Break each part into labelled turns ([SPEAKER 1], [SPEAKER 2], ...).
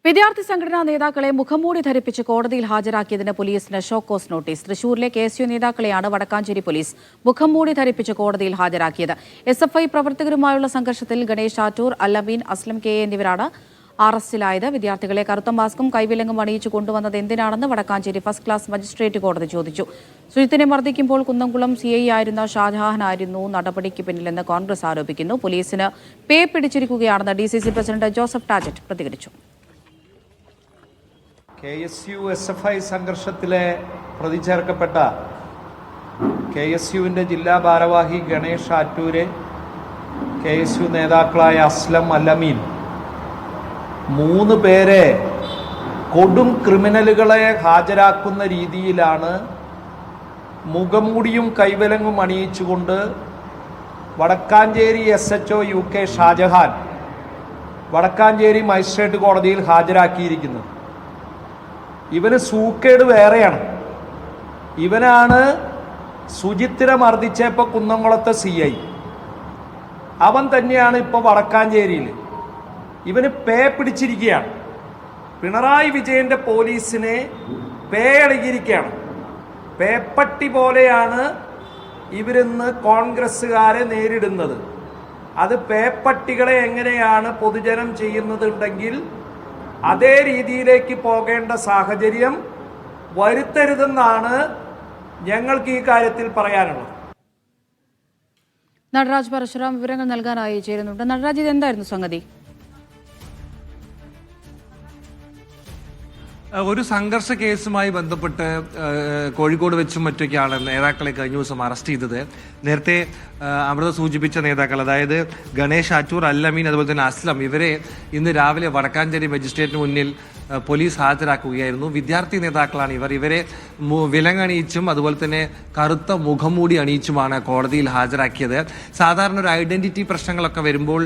[SPEAKER 1] വിദ്യാർത്ഥി സംഘടനാ നേതാക്കളെ മുഖംമൂടി ധരിപ്പിച്ച് കോടതിയിൽ ഹാജരാക്കിയതിന് പോലീസിന് ഷോക്കോസ് നോട്ടീസ്. തൃശൂരിലെ KSU നേതാക്കളെയാണ് വടക്കാഞ്ചേരി പോലീസ് മുഖംമൂടി ധരിപ്പിച്ച് കോടതിയിൽ ഹാജരാക്കിയത്. SFI പ്രവർത്തകരുമായുള്ള സംഘർഷത്തിൽ ഗണേഷ് ആറ്റൂർ, അല്ലമീൻ, അസ്ലം KA എന്നിവരാണ് അറസ്റ്റിലായത്. വിദ്യാർത്ഥികളെ കറുത്ത മാസ്കും കൈവിലങ്ങും അണിയിച്ചു കൊണ്ടുവന്നത് എന്തിനാണെന്ന് വടക്കാഞ്ചേരി ഫസ്റ്റ് ക്ലാസ് മജിസ്ട്രേറ്റ് കോടതി ചോദിച്ചു. സുജിത്തിനെ മർദ്ദിക്കുമ്പോൾ കുന്നംകുളം CI ആയിരുന്ന ഷാജഹാനായിരുന്നു നടപടിക്ക് പിന്നിലെന്ന് കോൺഗ്രസ് ആരോപിക്കുന്നു. പോലീസിന് പേ പിടിച്ചിരിക്കുകയാണെന്ന് DCC പ്രസിഡന്റ് ജോസഫ് ടാജറ്റ് പ്രതികരിച്ചു.
[SPEAKER 2] KSU SFI സംഘർഷത്തിലെ പ്രതി ചേർക്കപ്പെട്ട KSUവിൻ്റെ ജില്ലാ ഭാരവാഹി ഗണേഷ് ആറ്റൂര്, KSU നേതാക്കളായ അസ്ലം, അല്ലമീൻ, 3 പേരെ കൊടും ക്രിമിനലുകളെ ഹാജരാക്കുന്ന രീതിയിലാണ് മുഖംമൂടിയും കൈവിലങ്ങും അണിയിച്ചുകൊണ്ട് Vadakkanchery SHO UK Shajahan Vadakkanchery magistrate കോടതിയിൽ ഹാജരാക്കിയിരിക്കുന്നത്. ഇവന് സൂക്കേട് വേറെയാണ്. ഇവനാണ് സുജിത്തിനെ മർദ്ദിച്ചപ്പോൾ കുന്നംകുളത്തെ CI. അവൻ തന്നെയാണ് ഇപ്പോൾ വടക്കാഞ്ചേരിയിൽ. ഇവന് പേ പിടിച്ചിരിക്കുകയാണ്. പിണറായി വിജയൻ്റെ പോലീസിനെ പേ ഇളകിയിരിക്കുകയാണ്. പേപ്പട്ടി പോലെയാണ് ഇവരിന്ന് കോൺഗ്രസ്സുകാരെ നേരിടുന്നത്. അത് പേപ്പട്ടികളെ എങ്ങനെയാണ് പൊതുജനം ചെയ്യുന്നതുണ്ടെങ്കിൽ അതേ രീതിയിലേക്ക് പോകേണ്ട സാഹചര്യം വരുത്തരുതെന്നാണ് ഞങ്ങൾക്ക് ഈ കാര്യത്തിൽ പറയാനുള്ളത്.
[SPEAKER 1] നടരാജ് പരശുറാം വിവരങ്ങൾ നൽകാനായി ചേരുന്നുണ്ട്. നടരാജ്, ഇത് എന്തായിരുന്നു സംഗതി?
[SPEAKER 3] ഒരു സംഘർഷ കേസുമായി ബന്ധപ്പെട്ട് കോഴിക്കോട് വെച്ചും മറ്റൊക്കെയാണ് നേതാക്കളെ കഴിഞ്ഞ ദിവസം അറസ്റ്റ് ചെയ്തത്. നേരത്തെ അമൃത സൂചിപ്പിച്ച നേതാക്കൾ, അതായത് ഗണേഷ് ആറ്റൂർ, അല്ലമീൻ, അതുപോലെ തന്നെ അസ്ലം, ഇവരെ ഇന്ന് രാവിലെ വടക്കാഞ്ചേരി മജിസ്ട്രേറ്റിന് മുന്നിൽ പോലീസ് ഹാജരാക്കുകയായിരുന്നു. വിദ്യാർത്ഥി നേതാക്കളാണ് ഇവർ. ഇവരെ വിലങ്ങണിയിച്ചും അതുപോലെ തന്നെ കറുത്ത മുഖംമൂടി അണിയിച്ചുമാണ് കോടതിയിൽ ഹാജരാക്കിയത്. സാധാരണ ഒരു ഐഡന്റിറ്റി പ്രശ്നങ്ങളൊക്കെ വരുമ്പോൾ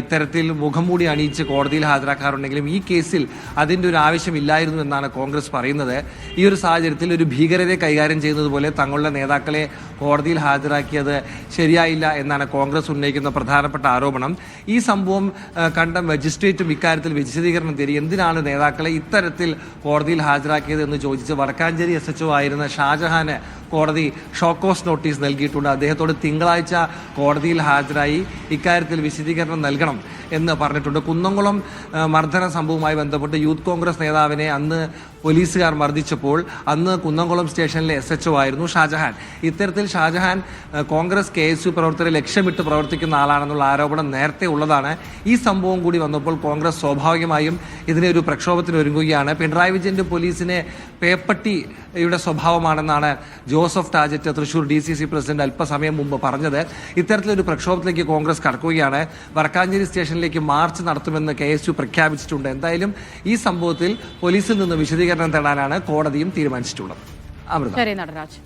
[SPEAKER 3] ഇത്തരത്തിൽ മുഖംമൂടി അണിയിച്ച് കോടതിയിൽ ഹാജരാക്കാറുണ്ടെങ്കിലും ഈ കേസിൽ അതിൻ്റെ ഒരു ആവശ്യമില്ലായിരുന്നു എന്നാണ് കോൺഗ്രസ് പറയുന്നത്. ഈ ഒരു സാഹചര്യത്തിൽ ഒരു ഭീകരരെ കൈകാര്യം ചെയ്യുന്നത് പോലെ തങ്ങളുടെ നേതാക്കളെ കോടതിയിൽ ഹാജരാക്കിയത് ശരിയായില്ല എന്നാണ് കോൺഗ്രസ് ഉന്നയിക്കുന്ന പ്രധാനപ്പെട്ട ആരോപണം. ഈ സംഭവം കണ്ട മജിസ്ട്രേറ്റും ഇക്കാര്യത്തിൽ വിശദീകരണം തേടി എന്തിനാണ് നേതാക്കളെ ഇത്തരത്തിൽ കോടതിയിൽ ഹാജരാക്കിയത് എന്ന് ചോദിച്ച് വടക്കാഞ്ചേരി SHO ആയിരുന്ന ഷാജഹാന് കോടതി ഷോക്കോസ് നോട്ടീസ് നൽകിയിട്ടുണ്ട്. അദ്ദേഹത്തോട് തിങ്കളാഴ്ച കോടതിയിൽ ഹാജരായി ഇക്കാര്യത്തിൽ വിശദീകരണം നൽകണം എന്ന് പറഞ്ഞിട്ടുണ്ട്. കുന്നംകുളം മർദ്ദന സംഭവവുമായി ബന്ധപ്പെട്ട് യൂത്ത് കോൺഗ്രസ് നേതാവിനെ അന്ന് പോലീസുകാർ മർദ്ദിച്ചപ്പോൾ അന്ന് കുന്നംകുളം സ്റ്റേഷനിലെ SHO ആയിരുന്നു ഷാജഹാൻ. ഇത്തരത്തിൽ ഷാജഹാൻ കോൺഗ്രസ് KSU പ്രവർത്തകരെ ലക്ഷ്യമിട്ട് പ്രവർത്തിക്കുന്ന ആളാണെന്നുള്ള ആരോപണം നേരത്തെ ഉള്ളതാണ്. ഈ സംഭവം കൂടി വന്നപ്പോൾ കോൺഗ്രസ് സ്വാഭാവികമായും ഇതിനെ ഒരു പ്രക്ഷോഭത്തിന് ഒരുങ്ങുകയാണ്. പിണറായി വിജയന്റെ പോലീസിനെ പേപ്പട്ടിയുടെ സ്വഭാവമാണെന്നാണ് ജോസഫ് ടാജറ്റ്, തൃശൂർ DCC പ്രസിഡന്റ്, അല്പസമയം മുമ്പ് പറഞ്ഞത്. ഇത്തരത്തിലൊരു പ്രക്ഷോഭത്തിലേക്ക് കോൺഗ്രസ് കടക്കുകയാണ്. വടക്കാഞ്ചേരി സ്റ്റേഷനിലേക്ക് മാർച്ച് നടത്തുമെന്ന് KSU പ്രഖ്യാപിച്ചിട്ടുണ്ട്. എന്തായാലും ഈ സംഭവത്തിൽ പോലീസിൽ നിന്ന് വിശദീകരണം തേടാനാണ് കോടതിയും തീരുമാനിച്ചിട്ടുള്ളത്. അമൃത.
[SPEAKER 1] ശരി നടരാജ്.